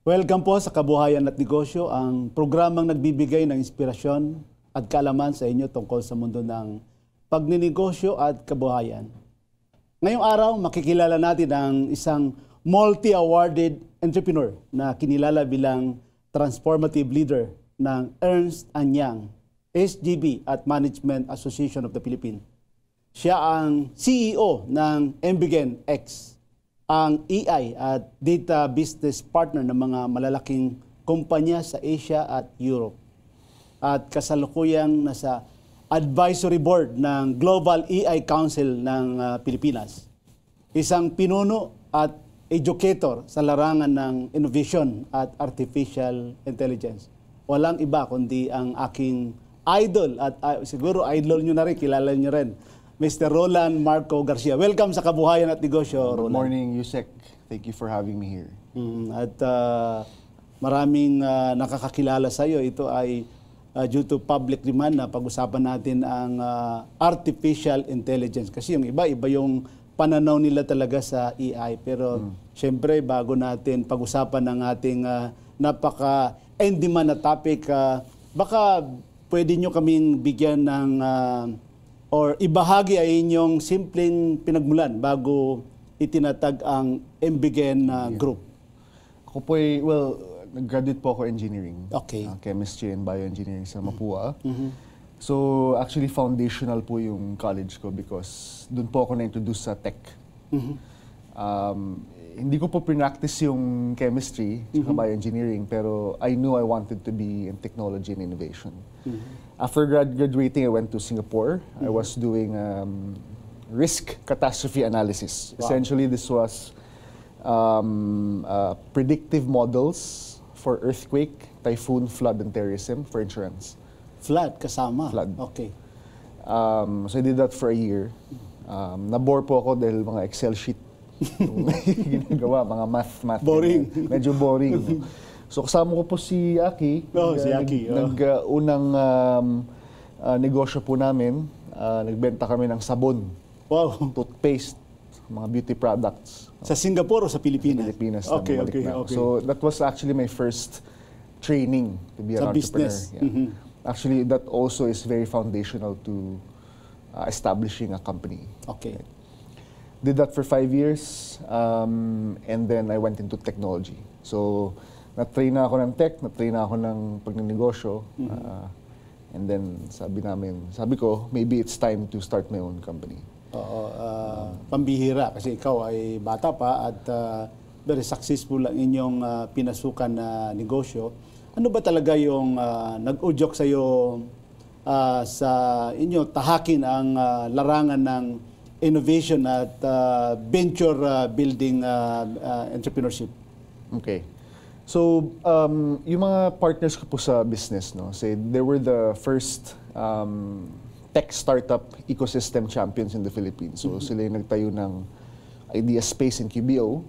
Welcome po sa Kabuhayan at Negosyo, ang programang nagbibigay ng inspirasyon at kaalaman sa inyo tungkol sa mundo ng pagninegosyo at kabuhayan. Ngayong araw, makikilala natin ang isang multi-awarded entrepreneur na kinilala bilang transformative leader ng Ernst & Young, SGB at Management Association of the Philippines. Siya ang CEO ng Embiggen X, ang AI at data business partner ng mga malalaking kumpanya sa Asia at Europe. At kasalukuyang nasa advisory board ng Global AI Council ng Pilipinas. Isang pinuno at educator sa larangan ng innovation at artificial intelligence. Walang iba kundi ang aking idol at siguro idol nyo na rin, kilala nyo rin. Mr. Roland Marco Garcia. Welcome sa Kabuhayan at Negosyo, Roland. Good morning, Yusek. Thank you for having me here. At maraming nakakakilala sa iyo. Ito ay due to public demand na pag-usapan natin ang artificial intelligence. Kasi yung iba yung pananaw nila talaga sa AI. Pero syempre, bago natin pag-usapan ng ating napaka-in-demand na topic, baka pwede nyo kaming bigyan ng or ibahagi ay inyong simpleng pinagmulan bago itinatag ang Embiggen Group. Ako po nag-graduate po ako engineering. Okay. Chemistry and bioengineering sa Mapua. So actually foundational po yung college ko because doon po ako na-introduce sa tech. Hindi ko po practice yung chemistry at bioengineering, pero I knew I wanted to be in technology and innovation. After graduating, I went to Singapore. I was doing risk catastrophe analysis. Wow. Essentially, this was predictive models for earthquake, typhoon, flood, and terrorism for insurance. Flood kasama? Flood. Okay. So I did that for a year. Nabore po ako dahil mga Excel sheet ginagawa, mga math. Boring. Medyo boring. No? So kasama ko po si Aki. Si Aki. Unang negosyo po namin, nagbenta kami ng sabon, toothpaste, mga beauty products. Sa Singapore o sa Pilipinas? Sa Pilipinas. Okay. So that was actually my first training to be an entrepreneur. Business. Yeah. Actually, that also is very foundational to establishing a company. Okay. Did that for 5 years, and then I went into technology. So, na-train na ako ng tech, na-train na ako ng pagnenegosyo, and then sabi ko, maybe it's time to start my own company. Pambihira kasi ikaw ay bata pa at very successful ang inyong pinasukan na negosyo. Ano ba talaga yung nag-udyok sa iyo sa inyo tahakin ang larangan ng innovation at venture building entrepreneurship? Okay. So, yung mga partners ko po sa business, no, they were the first tech startup ecosystem champions in the Philippines. So, sila yung nagtayo ng Idea Space and QBO.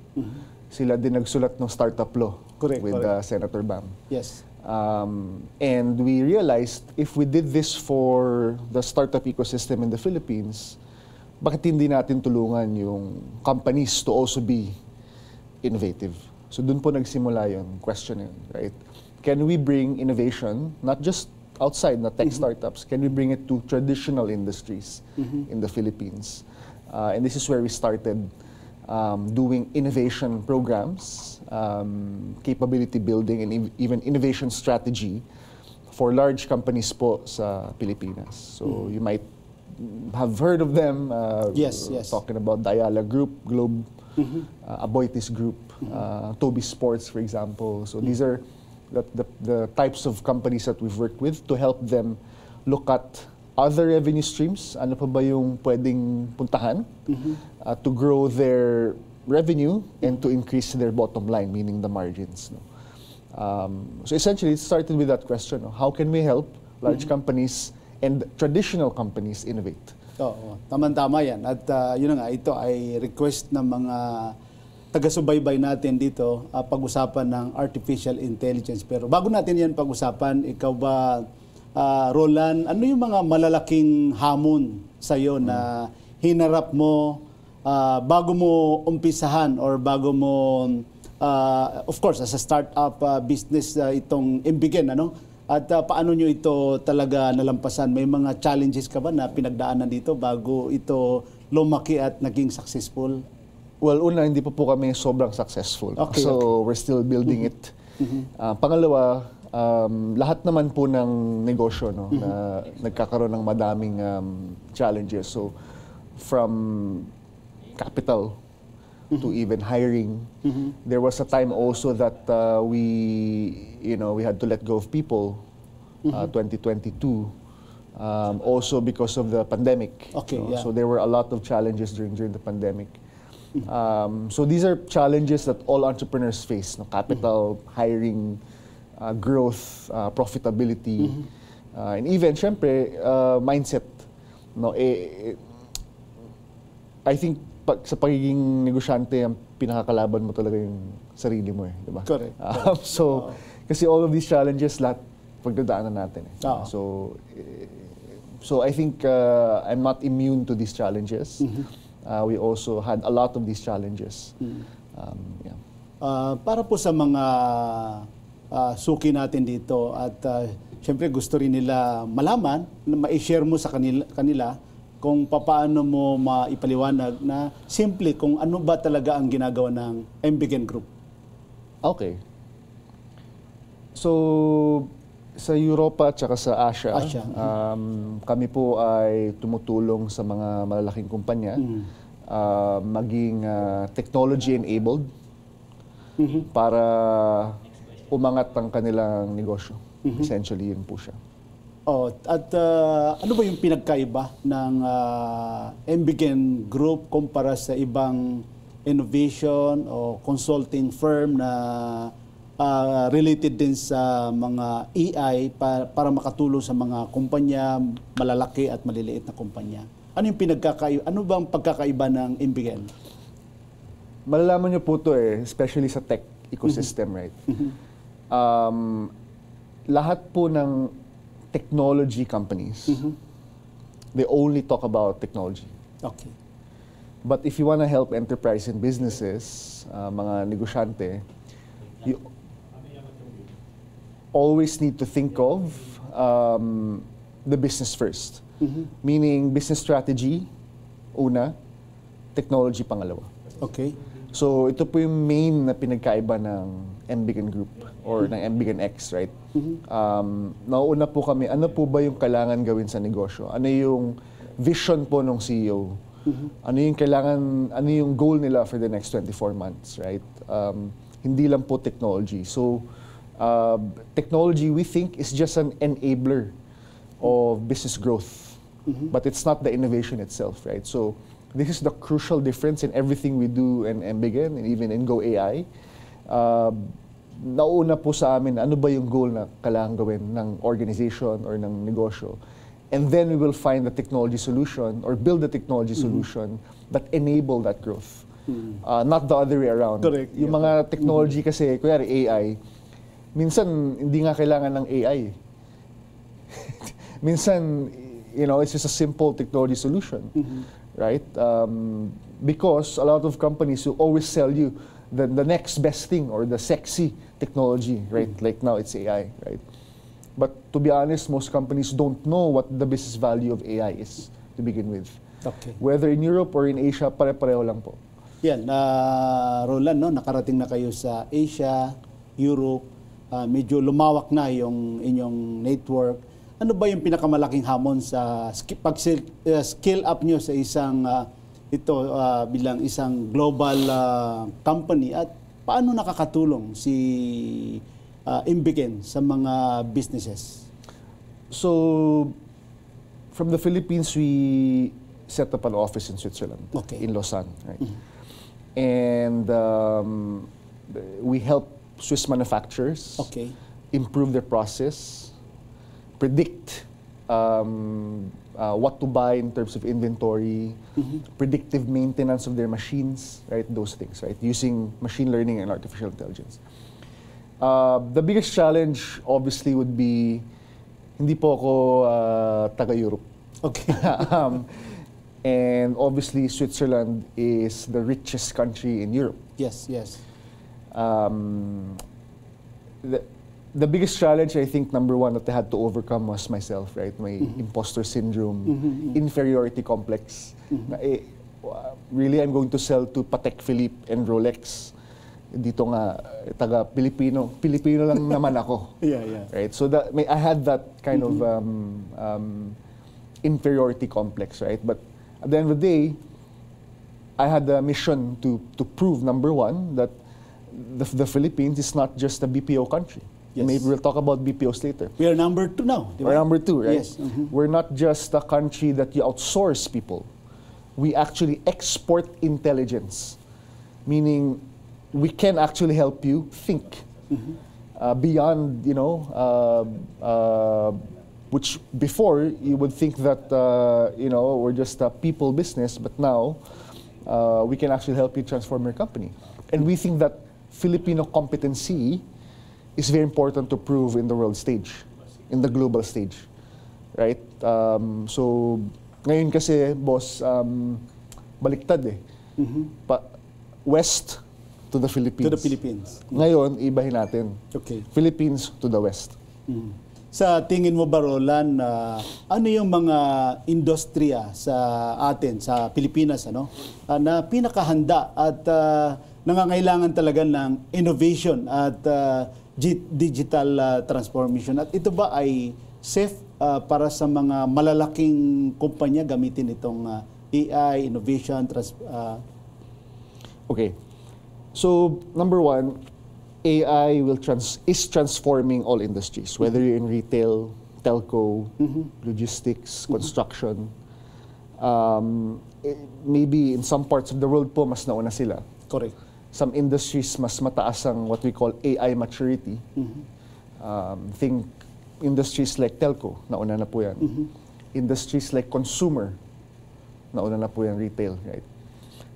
Sila din nagsulat ng startup law with Senator Bam. Yes. And we realized if we did this for the startup ecosystem in the Philippines, bakit hindi natin tulungan yung companies to also be innovative? So doon po nagsimula yung question yun, right? Can we bring innovation, not just outside na tech startups, can we bring it to traditional industries in the Philippines? And this is where we started doing innovation programs, capability building, and even innovation strategy for large companies po sa Pilipinas. So you might have heard of them. Yes. Talking about Diala Group, Globe, Aboitiz Group, Toby Sports, for example. So these are the types of companies that we've worked with to help them look at other revenue streams. Ano pa ba yung pwedeng puntahan to grow their revenue and to increase their bottom line, meaning the margins. No? So essentially, it started with that question: how can we help large companies and traditional companies innovate? Tama-tama yan. At yun nga, ito ay request ng mga taga-subaybay natin dito, pag-usapan ng artificial intelligence. Pero bago natin yan pag-usapan, ikaw ba, Roland, ano yung mga malalaking hamon sa iyo na hinarap mo bago mo umpisahan or bago mo of course, as a startup business itong Embiggen, ano? At paano nyo ito talaga nalampasan? May mga challenges ka ba na pinagdaanan dito bago ito lumaki at naging successful? Well, una, hindi pa po kami sobrang successful. Okay, So, we're still building it. Pangalawa, lahat naman po ng negosyo no, na nagkakaroon ng madaming challenges. So, from capital to even hiring. There was a time also that we had to let go of people, 2022, also because of the pandemic. Okay, yeah. So there were a lot of challenges during the pandemic. So these are challenges that all entrepreneurs face: no? Capital, hiring, growth, profitability, and even, syempre, mindset. No, I think sa pagiging negosyante, ang pinakakalaban mo talaga yung sarili mo, di ba? Correct. Kasi all of these challenges, lahat pagdadaanan natin. So I think I'm not immune to these challenges. We also had a lot of these challenges. Yeah. Para po sa mga suki natin dito at syempre gusto rin nila malaman, na ma-share mo sa kanila kung paano mo maipaliwanag na simple kung ano ba talaga ang ginagawa ng Embiggen Group. Okay. So, sa Europa at saka sa Asia. Kami po ay tumutulong sa mga malalaking kumpanya maging technology-enabled para umangat ang kanilang negosyo. Essentially, yun po siya. At ano ba yung pinagkaiba ng Embiggen Group kumpara sa ibang innovation o consulting firm na related din sa mga AI para makatulong sa mga kumpanya, malalaki at maliliit na kumpanya? Ano yung ano bang pagkakaiba ng Embiggen? Malalaman niyo po ito especially sa tech ecosystem, right? Lahat po ng technology companies, they only talk about technology. Okay. But if you want to help enterprise and businesses, mga negosyante, you always need to think of the business first. Meaning business strategy, una, technology, pangalawa. Okay. So ito po yung main na pinagkaiba ng Embiggen Group or ng Embiggen X, right? Nauuna po kami, ano po ba yung kailangan gawin sa negosyo? Ano yung vision po ng CEO? Ano yung goal nila for the next 24 months, right? Hindi lang po technology. So technology, we think, is just an enabler of business growth. But it's not the innovation itself, right? So this is the crucial difference in everything we do in Embiggen and even in Go AI. Nauna po sa amin, ano ba yung goal na kailangan gawin ng organization or ng negosyo? And then we will find the technology solution or build the technology solution that enable that growth. Not the other way around. Correct. Yung mga technology kasi, kunyari AI, minsan hindi nga kailangan ng AI. Minsan, it's just a simple technology solution. Right? Because a lot of companies will always sell you the next best thing or the sexy technology, right? Like now it's AI, right? But to be honest, most companies don't know what the business value of AI is to begin with. Okay. Whether in Europe or in Asia, pare-pareho lang po. Yan, Roland, no? Nakarating na kayo sa Asia, Europe, medyo lumawak na yung inyong network. Ano ba yung pinakamalaking hamon sa pag-skill up nyo sa isang bilang isang global company at paano nakakatulong si Embiggen sa mga businesses? So, from the Philippines, we set up an office in Switzerland, in Lausanne, right? And we help Swiss manufacturers improve their process, predict what to buy in terms of inventory, predictive maintenance of their machines, right? Those things, right? Using machine learning and artificial intelligence. The biggest challenge, obviously, would be hindi po ako taga-Europe. Okay. And obviously, Switzerland is the richest country in Europe. Yes, yes. The biggest challenge, I think, number one, that I had to overcome was myself, right? My imposter syndrome, inferiority complex. Na, really, I'm going to sell to Patek Philippe and Rolex. Dito nga, taga Pilipino lang naman ako. Yeah. Right? So I had that kind of inferiority complex, right? But at the end of the day, I had a mission to prove, number one, that the Philippines is not just a BPO country. Yes. Maybe we'll talk about BPOs later. We are number 2 now. Di ba? We're number 2, right? Yes. We're not just a country that you outsource people. We actually export intelligence, meaning we can actually help you think beyond, which before you would think that, we're just a people business, but now we can actually help you transform your company. And we think that Filipino competency is very important to prove in the world stage, in the global stage, right? So ngayon kasi, boss, baliktad eh. West to the Philippines. To the Philippines. Ngayon, ibahin natin. Okay. Philippines to the West. Sa tingin mo ba, Roland, ano yung mga industriya sa atin, sa Pilipinas, na pinakahanda at nangangailangan talaga ng innovation at digital transformation? At ito ba ay safe para sa mga malalaking kumpanya gamitin itong AI, innovation, Okay. So, number one, AI is transforming all industries, whether you're in retail, telco, logistics, construction. Maybe in some parts of the world po, mas nauna sila. Correct. Some industries, mas mataas ang what we call AI maturity. Think industries like telco, nauna na po yan. Industries like consumer, nauna na po yan, retail, right?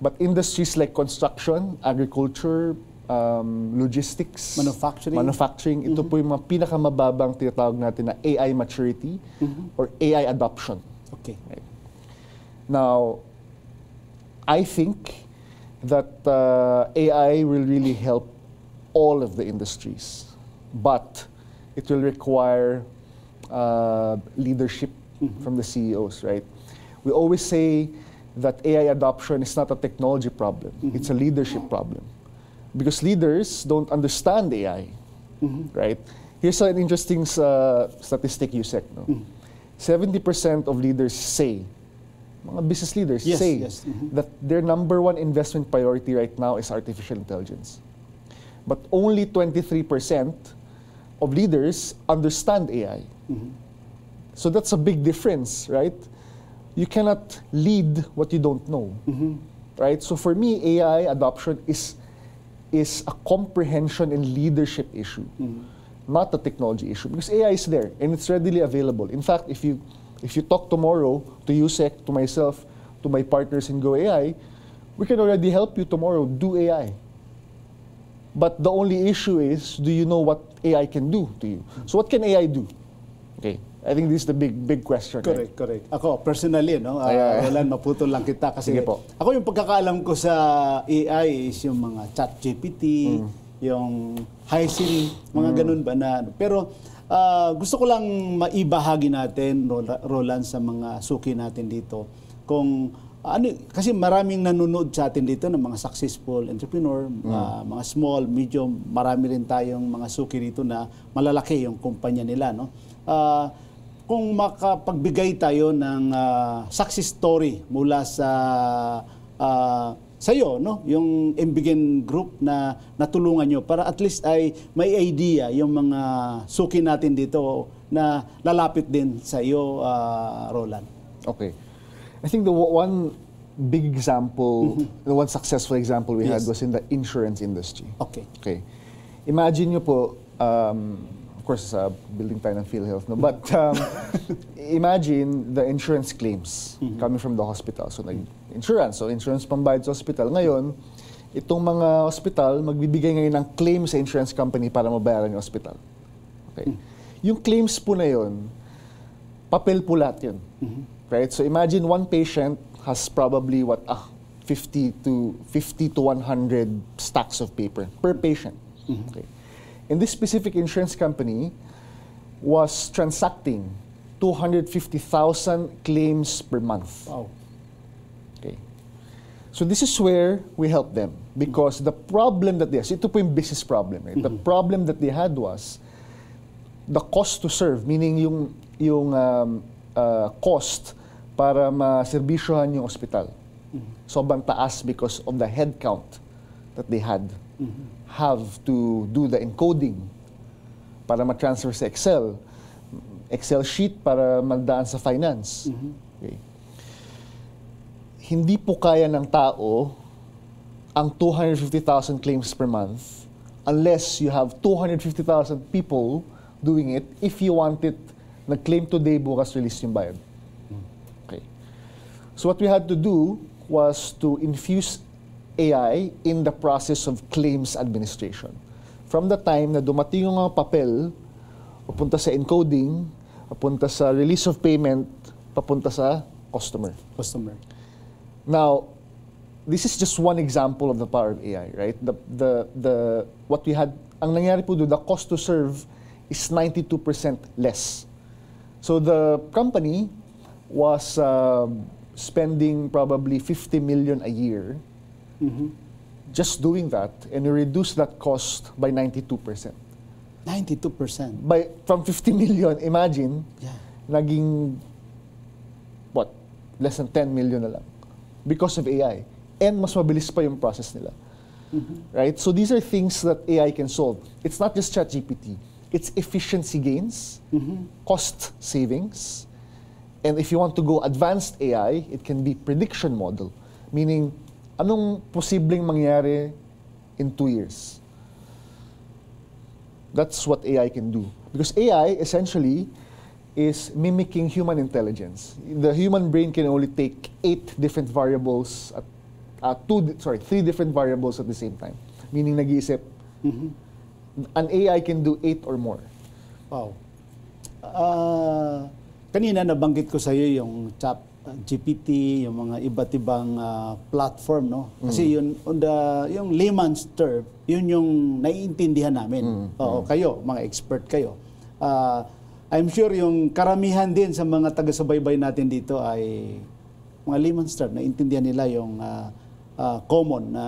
But industries like construction, agriculture, logistics, manufacturing, ito po yung mga pinakamababang tinatawag natin na AI maturity or AI adoption. Okay. Right? Now, I think that AI will really help all of the industries, but it will require leadership from the CEOs, right? We always say that AI adoption is not a technology problem, it's a leadership problem. Because leaders don't understand AI, right? Here's an interesting statistic, Yusek. 70% of leaders say, mga business leaders say that their number one investment priority right now is artificial intelligence. But only 23% of leaders understand AI. So that's a big difference, right? You cannot lead what you don't know, right? So for me, AI adoption is a comprehension and leadership issue, not a technology issue, because AI is there and it's readily available. In fact, if you talk tomorrow to Yusek, to myself, to my partners in Go AI, we can already help you tomorrow do AI. But the only issue is, do you know what AI can do to you? So what can AI do? Okay, I think this is the big question. Correct, correct. Ako, personally, Roland, maputol lang kita kasi ako yung pagkakaalam ko sa AI is yung mga ChatGPT, yung Hi Siri, mga ganun ba na. Pero gusto ko lang maibahagi natin, Roland, sa mga suki natin dito. Kung kasi maraming nanonood sa atin dito ng mga successful entrepreneur, mga small, medium, marami rin tayong mga suki dito na malalaki yung kumpanya nila, no? Kung makapagbigay tayo ng success story mula sa iyo, no, yung Embiggen Group na natulungan nyo para at least ay may idea yung mga suki natin dito na lalapit din sa iyo, Roland. Okay. I think the one big example, the one successful example we had was in the insurance industry. Okay. Okay. Imagine nyo po, of course, building tayo ng PhilHealth, no? But imagine the insurance claims coming from the hospital. So, insurance pambayad sa hospital. Ngayon, itong mga hospital, magbibigay ngayon ng claim sa insurance company para mabayaran yung hospital. Okay. Yung claims po na yun, papel po lahat yun. Right? So, imagine one patient has probably, 50 to 100 stacks of paper per patient. Okay. And this specific insurance company was transacting 250,000 claims per month. Wow. Okay. So this is where we help them because the problem that they had, ito po yung business problem. Right? The problem that they had was the cost to serve, meaning yung cost para maserbisyohan yung ospital. Sobrang taas because of the head count that they had. Have to do the encoding para ma-transfer sa Excel sheet para magdaan sa finance. Okay. Hindi po kaya ng tao ang 250,000 claims per month unless you have 250,000 people doing it if you want it nag-claim today, bukas release yung bayad. Okay. So what we had to do was to infuse AI in the process of claims administration. From the time na dumating yung mga papel, papunta sa encoding, papunta sa release of payment, papunta sa customer. Now, this is just one example of the power of AI, right? What we had, ang nangyari po doon, the cost to serve is 92% less. So the company was spending probably 50 million a year just doing that, and we reduced that cost by 92%. 92%? From 50 million, imagine, naging, what, less than 10 million na lang because of AI. And mas mabilis pa yung process nila. Right? So these are things that AI can solve. It's not just ChatGPT. It's efficiency gains, cost savings, and if you want to go advanced AI, it can be prediction model, meaning anong posibleng mangyari in 2 years? That's what AI can do. Because AI essentially is mimicking human intelligence. The human brain can only take 8 different variables, 3 different variables at the same time. Meaning nag-iisip. An AI can do 8 or more. Wow. Kanina nabanggit ko sa iyo yung GPT, yung mga iba't ibang platform, no? Kasi yun, yung layman's term, yun yung naiintindihan namin. Kayo, mga expert kayo. I'm sure yung karamihan din sa mga taga-subaybay natin dito ay mga layman's term, naiintindihan nila yung common na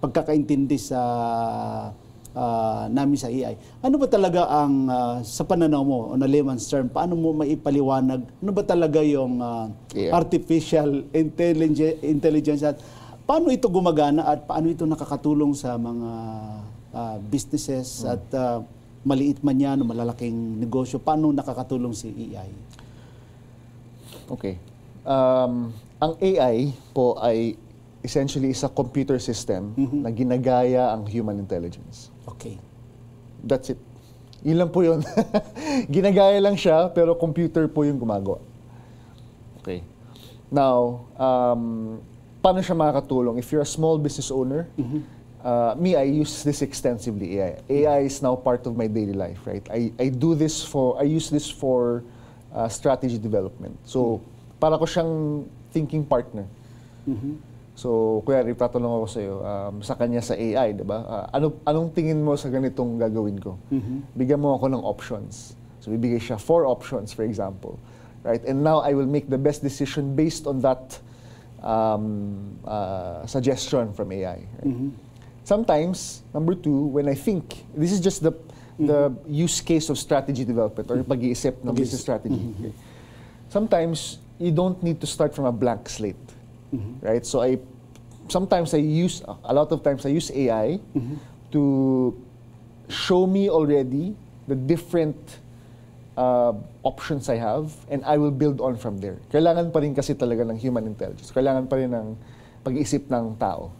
pagkakaintindi sa namin sa AI. Ano ba talaga ang, sa pananaw mo, on a layman's term, paano mo maipaliwanag, ano ba talaga yung artificial intelligence at paano ito gumagana at paano ito nakakatulong sa mga businesses at maliit man yan o malalaking negosyo, paano nakakatulong si AI? Okay. Ang AI po ay essentially is a computer system na ginagaya ang human intelligence. Okay. That's it. Yun lang po yun. Ginagaya lang siya, pero computer po yung gumagawa. Okay. Now, paano siya makakatulong? If you're a small business owner, I use this extensively, AI. AI is now part of my daily life, right? I use this for strategy development. So, para ko siyang thinking partner. So, kuya, tatanong ako sa iyo, sa kanya sa AI, di ba? Anong tingin mo sa ganitong gagawin ko? Bigyan mo ako ng options. So, bibigay siya 4 options, for example. Right? And now, I will make the best decision based on that suggestion from AI. Right? Sometimes, number 2, when I think, this is just the use case of strategy development or pag-iisip ng business strategy. Okay? Sometimes, you don't need to start from a blank slate. Right? So a lot of times I use AI to show me already the different options I have and I will build on from there. Kailangan pa rin kasi talaga ng human intelligence. Kailangan pa rin ng pag-iisip ng tao.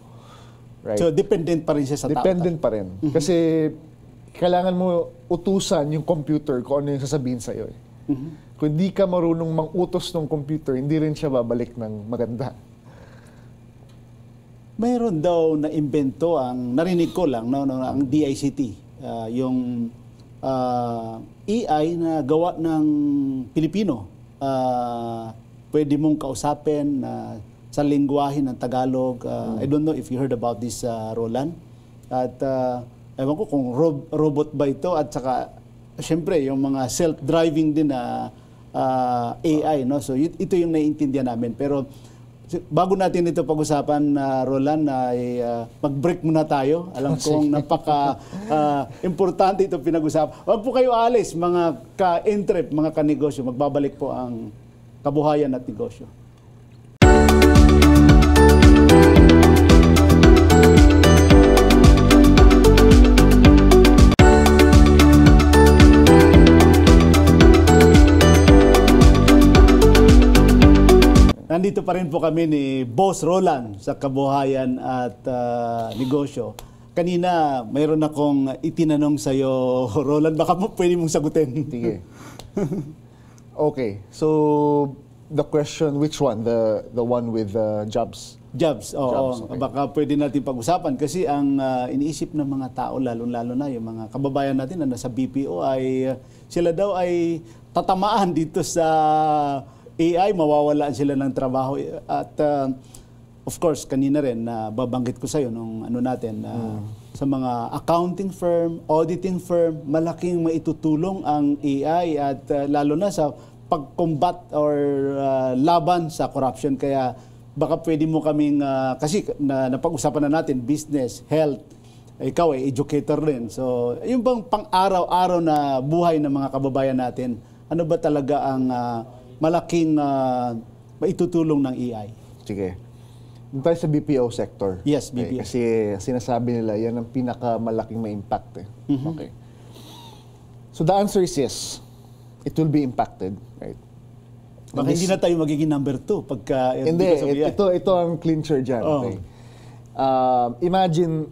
Right? So dependent pa rin siya sa tao. Dependent pa rin. Kasi kailangan mo utusan yung computer kung ano yung sasabihin sa'yo. Kung hindi ka marunong mang-utos ng computer, hindi rin siya babalik ng maganda. Mayroon daw na imbento ang narinig ko lang ang DICT, yung AI na gawa ng Pilipino. Pwede mong kausapin sa lingwahe ng Tagalog. I don't know if you heard about this, Roland. At ewan ko kung robot ba ito at saka syempre yung mga self-driving din na AI, no? So ito yung naiintindihan namin. Pero bago natin ito pag-usapan, Roland, ay mag-break muna tayo. Alam kong napaka importante ito pinag-usapan. Huwag po kayo alis, mga ka-entrep, mga ka-negosyo. Magbabalik po ang Kabuhayan at Negosyo. Nandito pa rin po kami ni Boss Roland sa Kabuhayan at Negosyo. Kanina, mayroon akong itinanong sa iyo, Roland, baka pwede mong sagutin. Sige. Okay. So, the question, which one? The one with jobs? Jobs, oo. Jobs, okay. Baka pwede natin pag-usapan kasi ang iniisip ng mga tao, lalo-lalo na yung mga kababayan natin na nasa BPO ay sila daw ay tatamaan dito sa AI, mawawalaan sila ng trabaho. At of course, kanina rin na babanggit ko sa iyo nung ano natin sa mga accounting firm, auditing firm, malaking maitutulong ang AI at lalo na sa pag-combat or laban sa corruption. Kaya baka pwede mo kaming kasi napag-usapan na natin business, health, ikaw ay educator rin. So, yung bang pang-araw-araw na buhay ng mga kababayan natin, ano ba talaga ang malaking maitutulong ng AI? Sige. Doon tayo sa BPO sector. Yes, BPO. Okay, kasi sinasabi nila, yan ang pinakamalaking ma-impact. Okay. So the answer is yes. It will be impacted. Right? Baka hindi na tayo magiging number 2 pagka... Hindi, ito ang clincher dyan. Oh. Okay. Imagine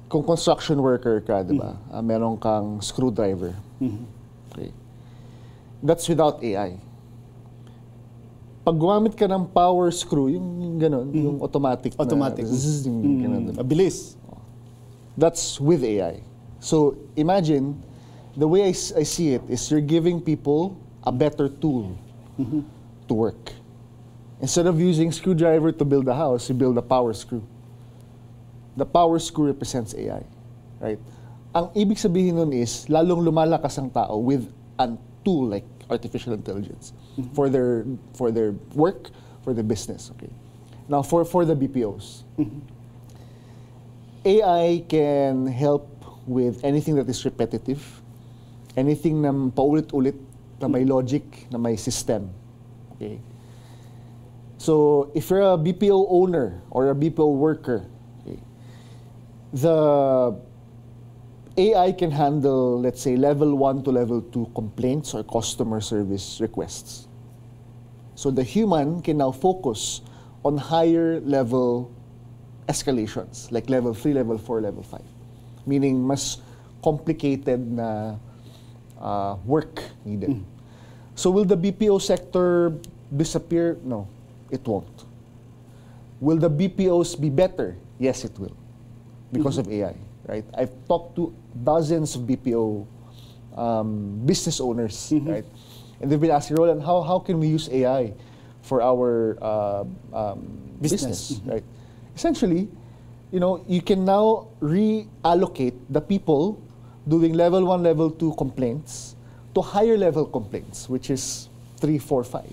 kung construction worker ka, di ba? Meron kang screwdriver. Okay. That's without AI. Pag gumamit ka ng power screw, yung gano'n, yung automatic. Zzz, yung ganun. Mabilis. That's with AI. So imagine, the way I see it is you're giving people a better tool to work. Instead of using screwdriver to build a house, you build a power screw. The power screw represents AI. Right? Ang ibig sabihin nun is, lalong lumalakas ang tao with a tool like artificial intelligence for their work, for their business. Okay. Now for the BPOs, AI can help with anything that is repetitive, anything na paulit-ulit, na may logic, na may system. Okay. So if you're a BPO owner or a BPO worker, okay, the AI can handle, let's say, level 1 to level 2 complaints or customer service requests. So the human can now focus on higher level escalations, like level 3, level 4, level 5. Meaning, mas complicated na work needed. So will the BPO sector disappear? No, it won't. Will the BPOs be better? Yes, it will, because of AI. Right? I've talked to dozens of BPO business owners, right? And they've been asking, Roland, how can we use AI for our business, right? Essentially, you can now reallocate the people doing level 1, level 2 complaints to higher level complaints, which is 3, 4, 5.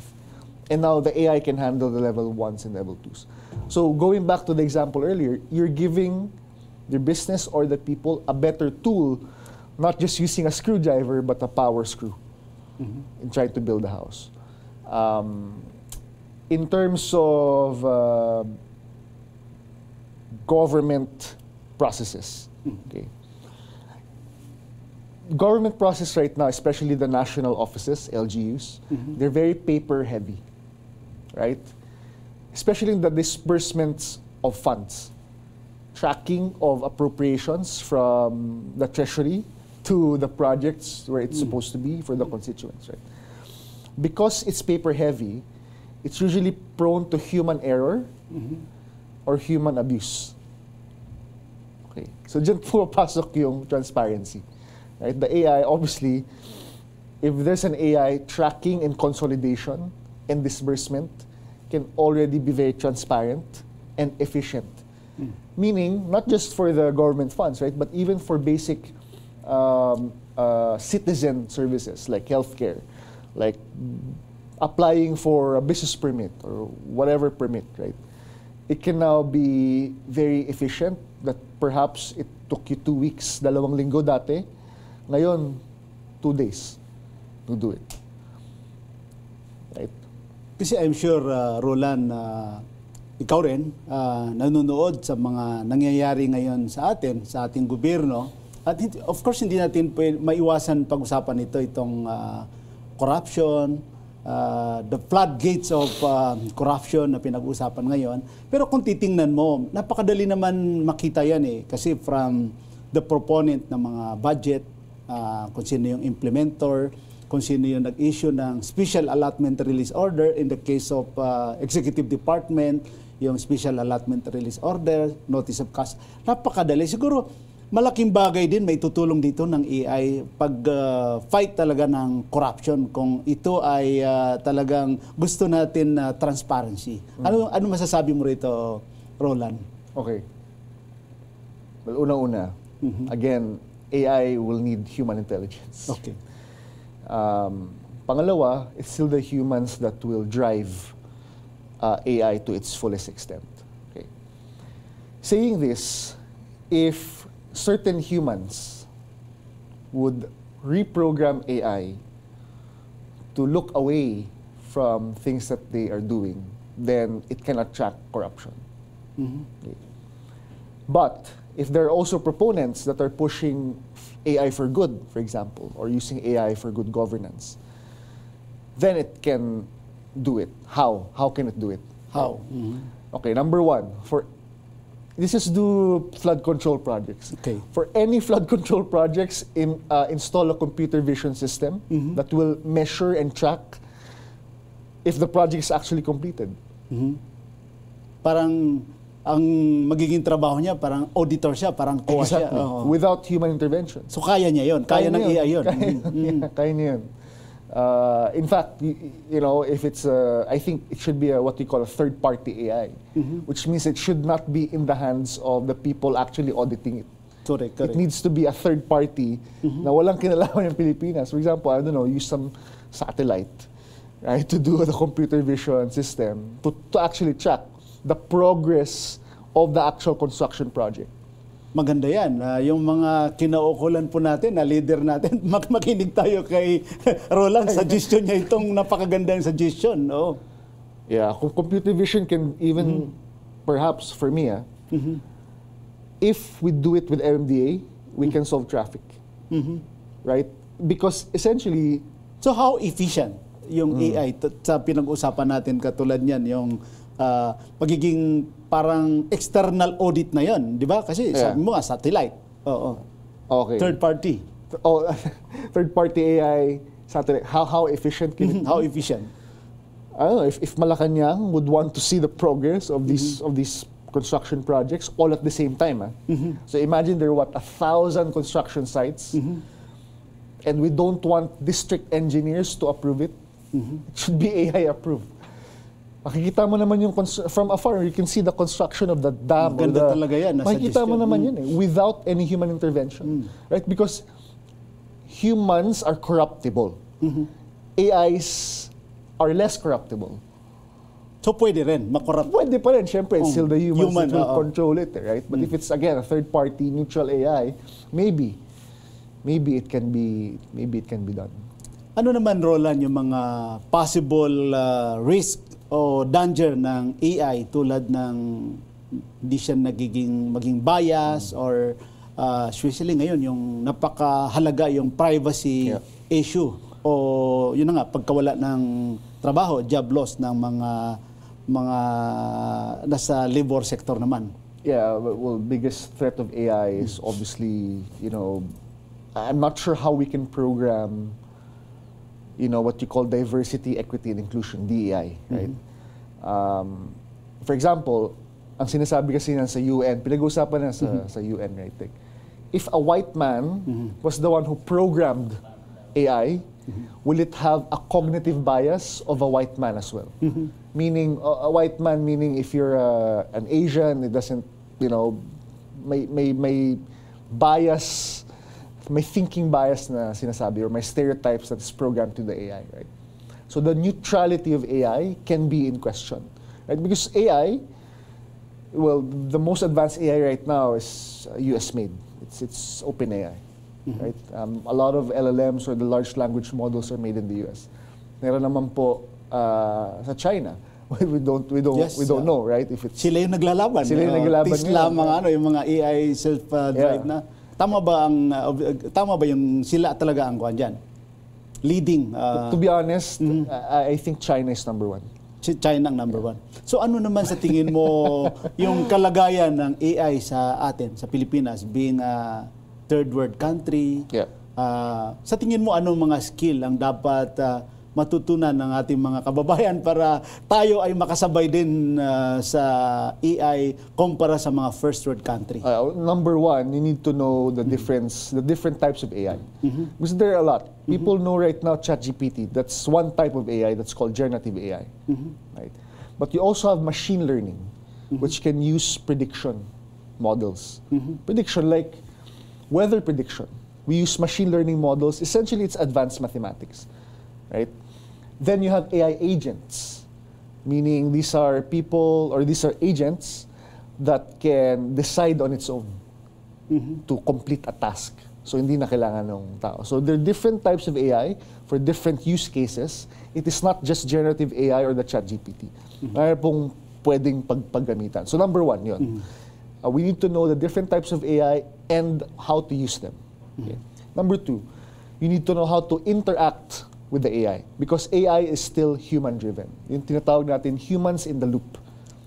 And now the AI can handle the level 1s and level 2s. So going back to the example earlier, you're giving the business or the people a better tool, not just using a screwdriver, but a power screw in trying to build a house. In terms of government processes, okay. Government process right now, especially the national offices, LGUs, they're very paper heavy, right? Especially in the disbursements of funds. Tracking of appropriations from the treasury to the projects where it's supposed to be for the constituents, right? Because it's paper heavy, it's usually prone to human error or human abuse. Okay, so dyan pumapasok yung transparency, right? The AI, obviously, if there's an AI tracking and consolidation and disbursement can already be very transparent and efficient. Meaning, not just for the government funds, right, but even for basic citizen services like healthcare, like applying for a business permit or whatever permit, right? It can now be very efficient that perhaps it took you 2 weeks, 2 linggo dati. Ngayon, 2 days to do it. Right? Kasi I'm sure, Roland, ikaw rin, nanonood sa mga nangyayari ngayon sa atin, sa ating gobyerno. At of course, hindi natin maiwasan pag-usapan ito, itong corruption, the floodgates of corruption na pinag-uusapan ngayon. Pero kung titingnan mo, napakadali naman makita yan eh. Kasi from the proponent ng mga budget, kung sino yung implementer, kung sino yung nag-issue ng Special Allotment Release Order, in the case of Executive Department, yung Special Allotment Release Order, Notice of Cost. Napakadali. Siguro, malaking bagay din may tutulong dito ng AI pag-fight talaga ng corruption kung ito ay talagang gusto natin transparency. Ano masasabi mo rito, Roland? Okay. Well, unang-una, again, AI will need human intelligence. Okay. Pangalawa, it's still the humans that will drive AI to its fullest extent. Okay. Saying this, if certain humans would reprogram AI to look away from things that they are doing, then it cannot track corruption. Okay. But if there are also proponents that are pushing AI for good, for example, or using AI for good governance, then it can do it. How? How can it do it? How? Okay, number one, this is do flood control projects. Okay. For any flood control projects, install a computer vision system that will measure and track if the project is actually completed. Parang ang magiging trabaho niya, parang auditor siya, parang kuha siya. Exactly. Oo. Without human intervention. So kaya niya yun. Kaya ng AI yun. Kaya niya yun. In fact, you know, if it's I think it should be what we call a third-party AI, which means it should not be in the hands of the people actually auditing it. Correct. It needs to be a third party na walang kinalaman ng Pilipinas. For example, I don't know, use some satellite, right, to do the computer vision system to actually track the progress of the actual construction project. Maganda yan. Yung mga kinaukulan po natin, na leader natin, makinig tayo kay Roland. Suggestion niya itong napakagandang suggestion. Oh. Yeah, computer vision can even, perhaps for me, if we do it with MMDA, we can solve traffic. Right? Because essentially, So how efficient yung AI sa pinag-usapan natin katulad niyan, yung pagiging parang external audit na yon, di ba? Kasi sabi mo nga, satellite. Oo. okay. Third party. Third party AI, satellite. How efficient can it be? How efficient? I don't know, if Malacanang would want to see the progress of these construction projects all at the same time. So imagine there are 1,000 construction sites, and we don't want district engineers to approve it. It should be AI approved. Makikita mo naman yung from afar, you can see the construction of the dam. Ganda talaga yan. Makikita mo naman yan without any human intervention. Right? Because humans are corruptible. AIs are less corruptible. So pwede rin, makorrupt. Pwede pa rin, syempre, it's still the humans Human, that will control it, right? But if it's, again, a third-party neutral AI, maybe it can be done. Ano naman, Roland, yung mga possible risk o danger ng AI tulad ng hindi siya maging bias or especially ngayon yung napakahalaga yung privacy issue o yun na nga, pagkawala ng trabaho, job loss ng mga nasa labor sector naman. Yeah, well, biggest threat of AI is obviously, I'm not sure how we can program, what you call diversity, equity, and inclusion, DEI, right? For example, ang sinasabi kasi na sa UN, pinag-uusapan na sa UN, right? Like, if a white man was the one who programmed AI, will it have a cognitive bias of a white man as well? meaning a white man, meaning if you're an Asian, it doesn't, may bias, may thinking bias na sinasabi, or may stereotypes that's programmed to the AI, right? So the neutrality of AI can be in question, right? Because AI, well, the most advanced AI right now is US made. It's OpenAI, right? A lot of LLMs or the large language models are made in the US. Meron naman po sa China. We don't know, right? If it's sila yung naglalaban. Sila yung naglalaban Tesla, ngayon. yung mga AI self-drive na. Tama ba yung sila talaga ang kuan diyan? Leading. To be honest, I think China is number one. China ang number one. So ano naman sa tingin mo yung kalagayan ng AI sa atin, sa Pilipinas, being a third world country? Yeah. Sa tingin mo, anong mga skill ang dapat matutunan ng ating mga kababayan para tayo ay makasabay din sa AI kumpara sa mga first world country? Number one, you need to know the different types of AI. Because there are a lot. People know right now ChatGPT. That's one type of AI that's called generative AI. Right? But you also have machine learning, which can use prediction models. Prediction like weather prediction. We use machine learning models. Essentially, it's advanced mathematics. Right? Then you have AI agents, meaning these are people or these are agents that can decide on its own to complete a task. So hindi na kailangan ng tao. So there are different types of AI for different use cases. It is not just generative AI or the ChatGPT. Mayroon pong pwedeng paggamitan. So number one, yun. We need to know the different types of AI and how to use them. Okay. Number two, you need to know how to interact with the AI because AI is still human-driven. Yung tinatawag natin humans in the loop.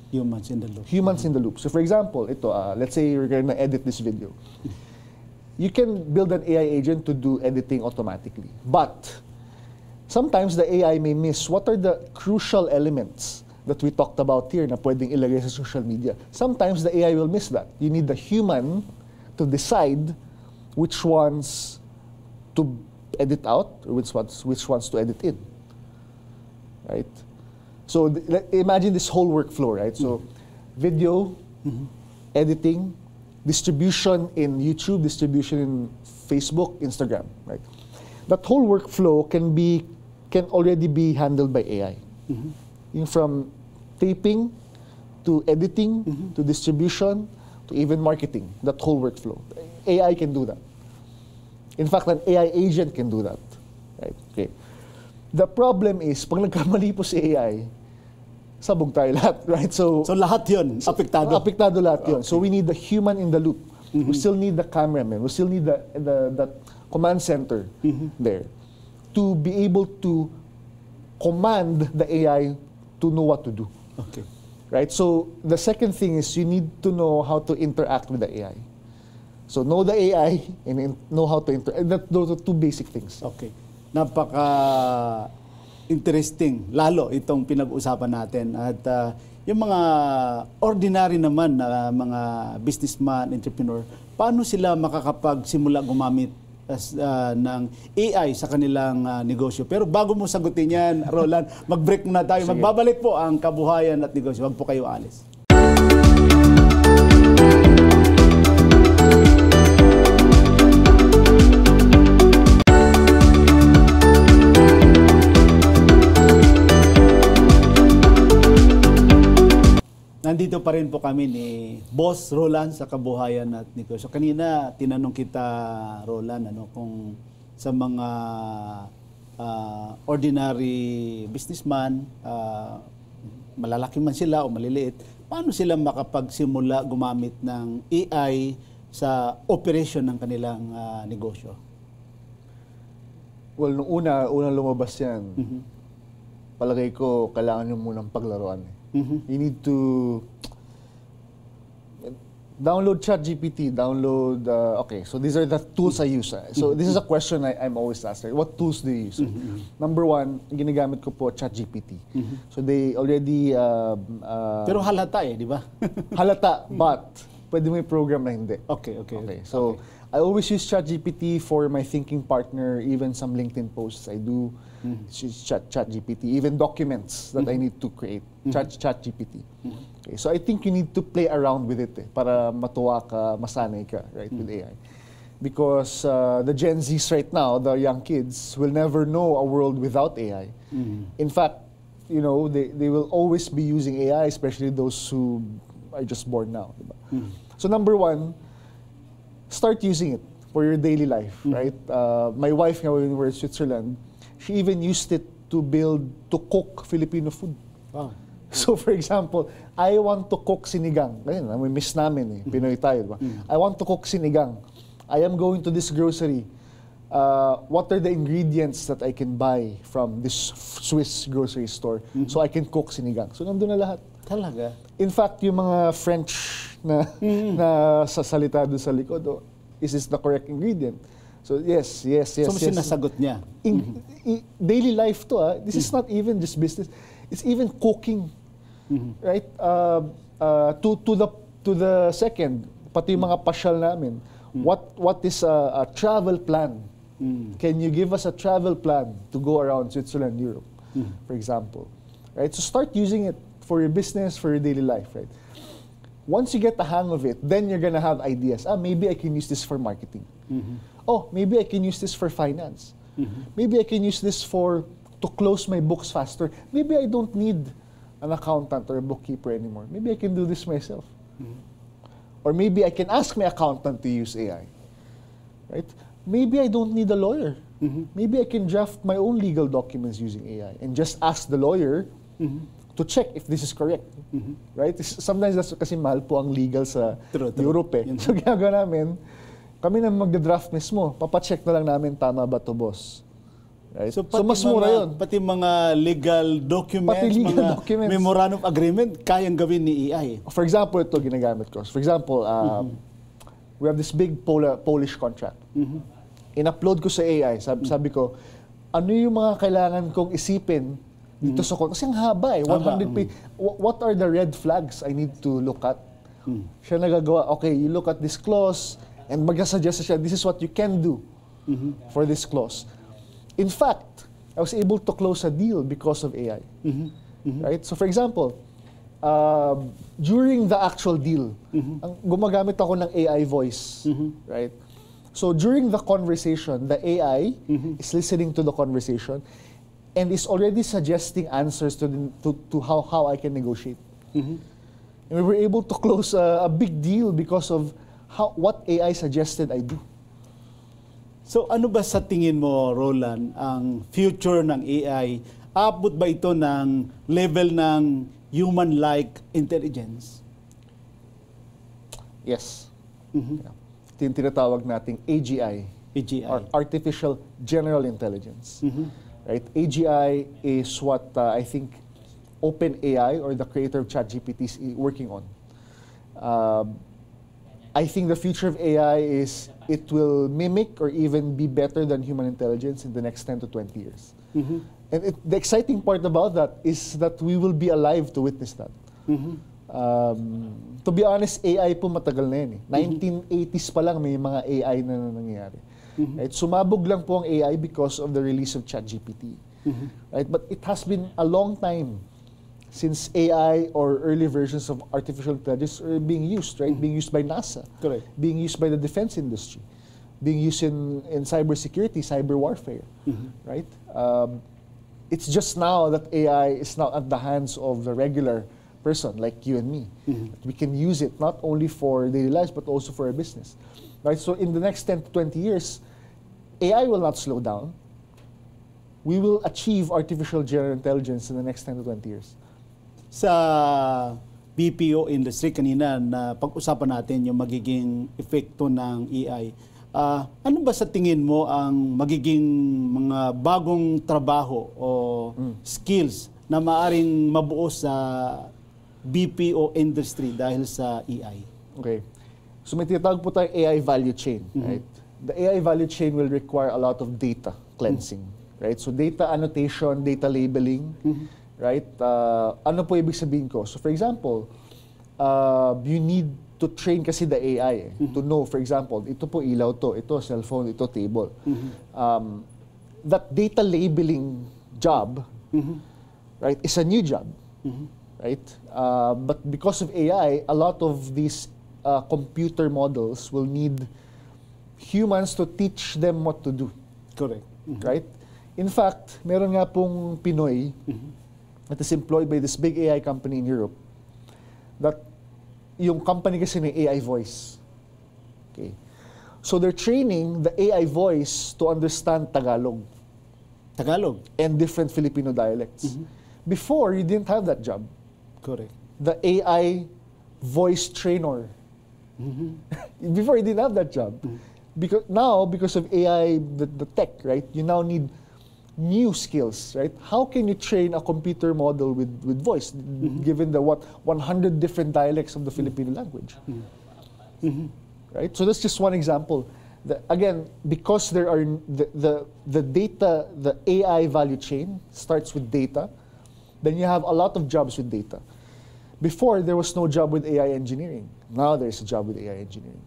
Humans in the loop. Humans in the loop. So for example, ito, let's say you're going to edit this video. You can build an AI agent to do editing automatically. But sometimes the AI may miss what are the crucial elements that we talked about here na pwedeng ilagay sa social media. Sometimes the AI will miss that. You need the human to decide which ones to edit out or which ones to edit in. Right? So imagine this whole workflow, right? So video, editing, distribution in YouTube, distribution in Facebook, Instagram, right? That whole workflow can already be handled by AI. From taping to editing to distribution to even marketing, that whole workflow. AI can do that. In fact, an AI agent can do that. Right? Okay. The problem is, pag nagkamali po si AI, sabog tayo lahat, right? So lahat yun, apektado. Apektado lahat yun. So we need the human in the loop. We still need the cameraman. We still need that command center there to be able to command the AI to know what to do. Okay. Right? So the second thing is you need to know how to interact with the AI. So know the AI and know how to interact. Those are two basic things. Okay. Interesting, lalo itong pinag-usapan natin. At yung mga ordinary naman na mga businessman, entrepreneur, paano sila makakapagsimula gumamit ng AI sa kanilang negosyo? Pero bago mo sagutin yan, Roland, mag-break muna tayo. Sige. Magbabalik po ang Kabuhayan at Negosyo. Huwag po kayo alis. Nandito pa rin po kami ni Boss Roland sa Kabuhayan at Negosyo. Kanina, tinanong kita, Roland, kung sa mga ordinary businessman, malalaki man sila o maliliit, paano sila makapagsimula gumamit ng AI sa operation ng kanilang negosyo? Well, nung unang lumabas yan, palagay ko, kailangan nyo munang paglaruan. You need to download ChatGPT, okay, so these are the tools I use. So this is a question I'm always asked. What tools do you use? Number one, ginagamit ko po ChatGPT. So they already... Pero halata di ba? halata, but pwede mo i-program na hindi. Okay. So I always use ChatGPT for my thinking partner, even some LinkedIn posts I do. Use ChatGPT, even documents that I need to create. ChatGPT. Okay, so I think you need to play around with it para matuwa ka, masanay ka, right, with AI. Because the Gen Zs right now, the young kids, will never know a world without AI. In fact, you know, they will always be using AI, especially those who are just born now. Diba? So number one, start using it for your daily life, right? My wife, when we were in Switzerland, she even used it to cook Filipino food. Wow. So for example, I want to cook sinigang. Ayun, may miss namin eh, Pinoy tayo, diba? I want to cook sinigang. I am going to this grocery. What are the ingredients that I can buy from this Swiss grocery store so I can cook sinigang? So nandun na lahat. Talaga? In fact, yung mga French na sasalita doon sa likod, is this the correct ingredient? So yes. So sinasagot niya? Daily life to, this is not even just business. It's even cooking, right? To the second, pati yung mga pasyal namin. What is a travel plan? Can you give us a travel plan to go around Switzerland, Europe, for example? Right? So start using it for your business, for your daily life, right? Once you get the hang of it, then you're gonna have ideas. Maybe I can use this for marketing. Oh, maybe I can use this for finance. Maybe I can use this to close my books faster. Maybe I don't need an accountant or a bookkeeper anymore. Maybe I can do this myself. Or maybe I can ask my accountant to use AI. Right? Maybe I don't need a lawyer. Maybe I can draft my own legal documents using AI and just ask the lawyer to check if this is correct. Right? Sometimes that's kasi mahal po ang legal sa Europe eh. So ginagawa namin, kami na magda-draft mismo, papacheck na lang namin tama ba to, boss. Right? So mas mura yun. Pati mga legal documents, mga memorandum of agreement, kayang gawin ni AI. For example, ito ginagamit ko. For example, we have this big Polish contract. In-upload ko sa AI. Sabi ko, ano yung mga kailangan kong isipin dito sa contract? Kasi ang haba eh. 100 pages. What are the red flags I need to look at? Siya nagagawa, okay, you look at this clause and mag-suggest siya, this is what you can do for this clause. In fact, I was able to close a deal because of AI. Right? So for example, during the actual deal, gumagamit ako ng AI voice. Right? So during the conversation, the AI is listening to the conversation and is already suggesting answers to how I can negotiate. And we were able to close a big deal because of what AI suggested I do. So ano ba sa tingin mo, Roland, ang future ng AI? Aabot ba ito ng level ng human-like intelligence? Yes. Yeah. Ito yung tinatawag nating AGI. Or Artificial General Intelligence. Right? AGI is what I think OpenAI or the creator of ChatGPT is working on. I think the future of AI is it will mimic or even be better than human intelligence in the next 10 to 20 years. And the exciting part about that is that we will be alive to witness that. To be honest, AI po matagal na yan eh. 1980s pa lang may mga AI na nangyayari. Right? Sumabog lang po ang AI because of the release of ChatGPT. Right? But it has been a long time since AI or early versions of artificial intelligence are being used, right? Being used by NASA. Correct. Being used by the defense industry. Being used in cybersecurity, cyber warfare, right? It's just now that AI is now at the hands of the regular person like you and me. We can use it not only for daily lives but also for our business. Right? So in the next 10 to 20 years, AI will not slow down. We will achieve artificial general intelligence in the next 10 to 20 years. Sa BPO industry kanina na pag-usapan natin yung magiging epekto ng AI. Ano ba sa tingin mo ang magiging mga bagong trabaho o skills na maaring mabuo sa BPO industry dahil sa AI? Okay. So may tinatawag po tayong AI value chain, right? The AI value chain will require a lot of data cleansing, right? So data annotation, data labeling, right? Ano po ibig sabihin ko? So for example, you need to train kasi the AI, to know, for example, ito po ilaw to, ito cellphone, ito table. That data labeling job, right, is a new job, right? But because of AI, a lot of these computer models will need humans to teach them what to do. Correct. Right? In fact, meron nga pong Pinoy that is employed by this big AI company in Europe that yung company kasi may AI voice. Okay. So they're training the AI voice to understand Tagalog Tagalog. and different Filipino dialects. Before, you didn't have that job. Correct. The AI voice trainer. Before, you didn't have that job. Because now, because of AI, the tech, right, you now need new skills, right? How can you train a computer model with voice, given the 100 different dialects of the Filipino language? Right? So that's just one example. Again, because there are the data, the AI value chain starts with data, then you have a lot of jobs with data. Before, there was no job with AI engineering. Now there's a job with AI engineering.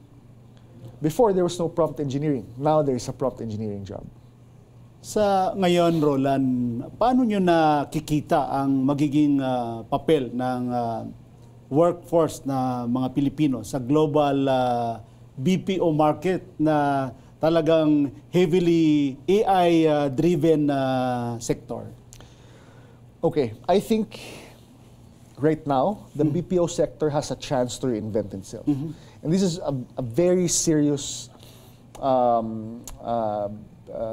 Before, there was no prompt engineering. Now there's a prompt engineering job. Sa ngayon, Roland, paano nyo nakikita ang magiging papel ng workforce na mga Pilipino sa global BPO market na talagang heavily AI-driven sector? Okay, I think right now, the BPO sector has a chance to reinvent itself. And this is a very serious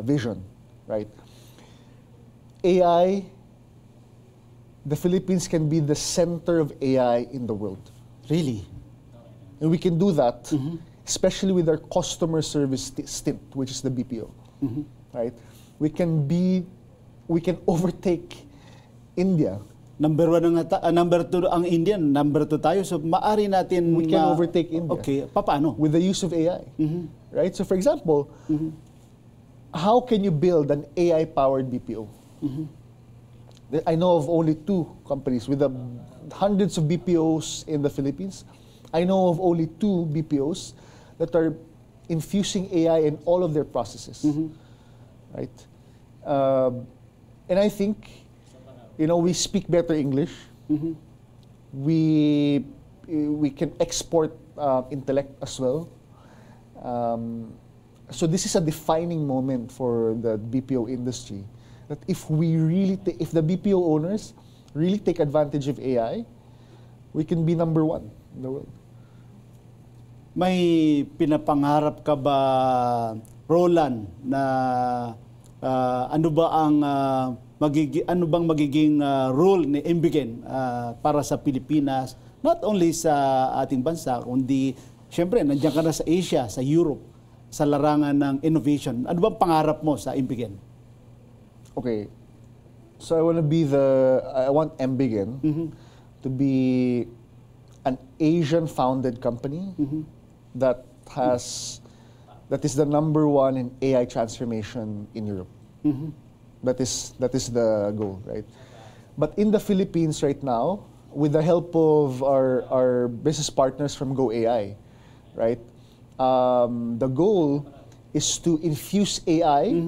vision, right? AI, the Philippines can be the center of AI in the world. Really? And we can do that, especially with our customer service stint, which is the BPO, right? We can overtake India. Number 1 number 2 ang Indian, number 2 tayo. So maari natin We can overtake India. Okay, paano? With the use of AI, right? So for example, how can you build an AI-powered BPO? I know of only 2 companies with hundreds of BPOs in the Philippines. I know of only 2 BPOs that are infusing AI in all of their processes, right? And I think, we speak better English. We can export intellect as well. So this is a defining moment for the BPO industry. That if the BPO owners really take advantage of AI, we can be number 1 in the world. May pinapangarap ka ba, Roland, na ano bang magiging role ni Imbigen para sa Pilipinas, not only sa ating bansa, kundi syempre nandiyan ka na sa Asia, sa Europe, sa larangan ng innovation. Ano bang pangarap mo sa Imbigen? Okay, so I want Imbigen to be an Asian-founded company that is the number 1 in AI transformation in Europe. That is the goal, right? But in the Philippines right now, with the help of our business partners from Go AI, right? The goal is to infuse AI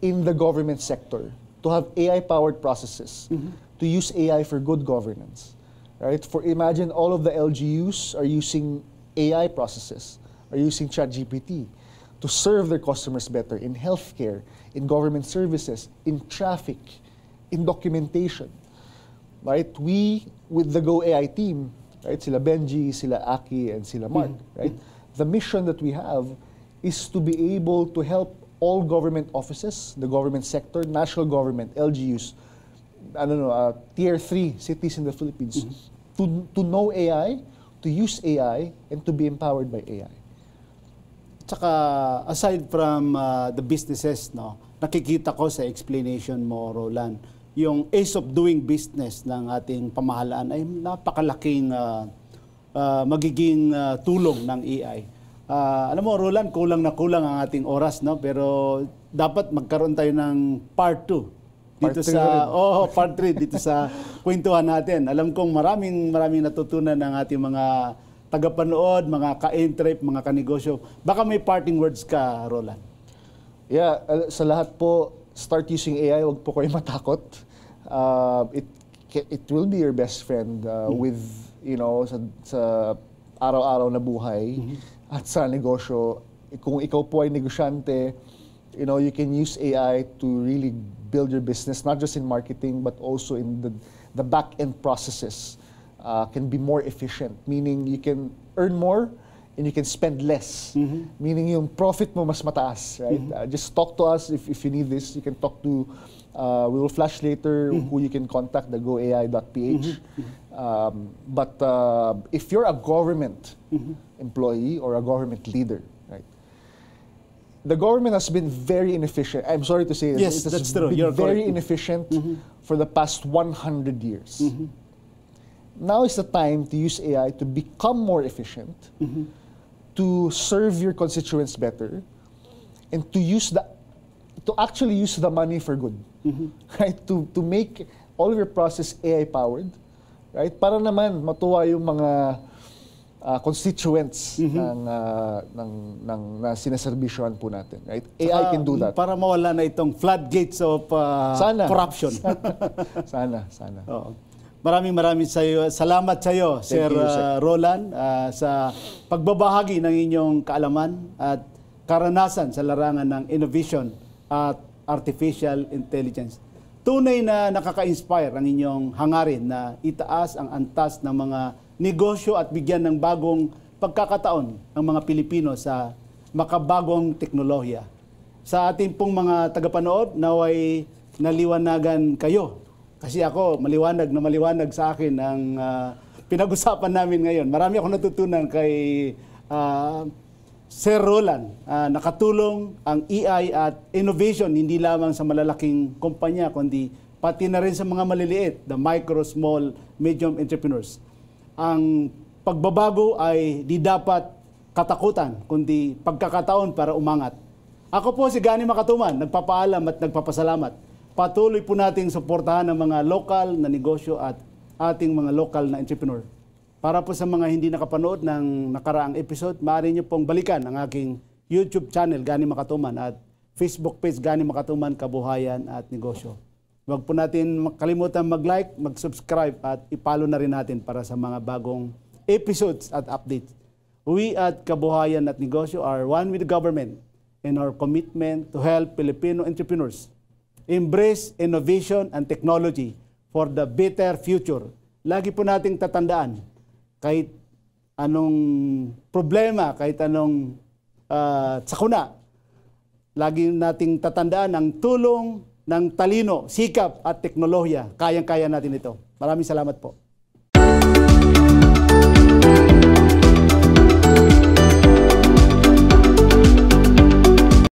in the government sector, to have AI-powered processes, to use AI for good governance, right? Imagine all of the LGUs are using AI processes, are using ChatGPT to serve their customers better in healthcare, in government services, in traffic, in documentation, right? We, with the Go AI team, right? Sila Benji, sila Aki, and sila Mark, right? The mission that we have is to be able to help all government offices, the government sector, national government, LGUs, tier 3 cities in the Philippines, to know AI, to use AI, and to be empowered by AI. Tsaka aside from the businesses, nakikita ko sa explanation mo, Roland, yung ease of doing business ng ating pamahalaan ay napakalaking magiging tulong ng AI. Alam mo, Roland, kulang na kulang ang ating oras, pero dapat magkaroon tayo ng part 2 dito part 3 dito sa kwentuhan natin. Alam kong maraming natutunan ng ating mga tagapanood, mga ka-entrep, mga kanegosyo. Baka may parting words ka, Roland. Yeah, sa lahat po, start using AI, wag po kayo matakot. It will be your best friend with, sa araw-araw na buhay at sa negosyo. Kung ikaw po ay negosyante, you can use AI to really build your business, not just in marketing, but also in the back-end processes. Can be more efficient, meaning you can earn more and you can spend less. Meaning yung profit mo mas mataas, right? Just talk to us if you need this. You can talk to, we will flash later who you can contact, the goai.ph. But if you're a government employee or a government leader, right? The government has been very inefficient. I'm sorry to say Yes, it has that's true. been You're very correct. inefficient for the past 100 years. Now is the time to use AI to become more efficient, to serve your constituents better, and to actually use the money for good, right? To make all of your process AI powered, right? Para naman matuwa yung mga constituents na sinaserbisyohan po natin, right? AI can do that. Para mawala na itong floodgates of corruption. Sana. Oo. Maraming salamat sa iyo, Sir Roland, sa pagbabahagi ng inyong kaalaman at karanasan sa larangan ng innovation at artificial intelligence. Tunay na nakaka-inspire ang inyong hangarin na itaas ang antas ng mga negosyo at bigyan ng bagong pagkakataon ang mga Pilipino sa makabagong teknolohiya. Sa ating pong mga tagapanood, naway naliwanagan kayo. Kasi ako, maliwanag sa akin ang pinag-usapan namin ngayon. Marami ako natutunan kay Sir Roland. Nakatulong ang AI at innovation hindi lamang sa malalaking kumpanya, kundi pati na rin sa mga maliliit, the micro, small, medium entrepreneurs. Ang pagbabago ay di dapat katakutan, kundi pagkakataon para umangat. Ako po si Gani Makatuman, nagpapaalam at nagpapasalamat. Patuloy po nating suportahan ang mga lokal na negosyo at ating mga lokal na entrepreneur. Para po sa mga hindi nakapanood ng nakaraang episode, maaari niyo pong balikan ang aking YouTube channel, Gani Makatuman, at Facebook page, Gani Makatuman, Kabuhayan at Negosyo. Huwag po natin kalimutan mag-like, mag-subscribe at ipalo na rin natin para sa mga bagong episodes at updates. We at Kabuhayan at Negosyo are one with the government in our commitment to help Filipino entrepreneurs embrace innovation and technology for the better future. Lagi po nating tatandaan, kahit anong problema, kahit anong sakuna, lagi nating tatandaan ang tulong ng talino, sikap at teknolohiya. Kayang-kaya natin ito. Maraming salamat po.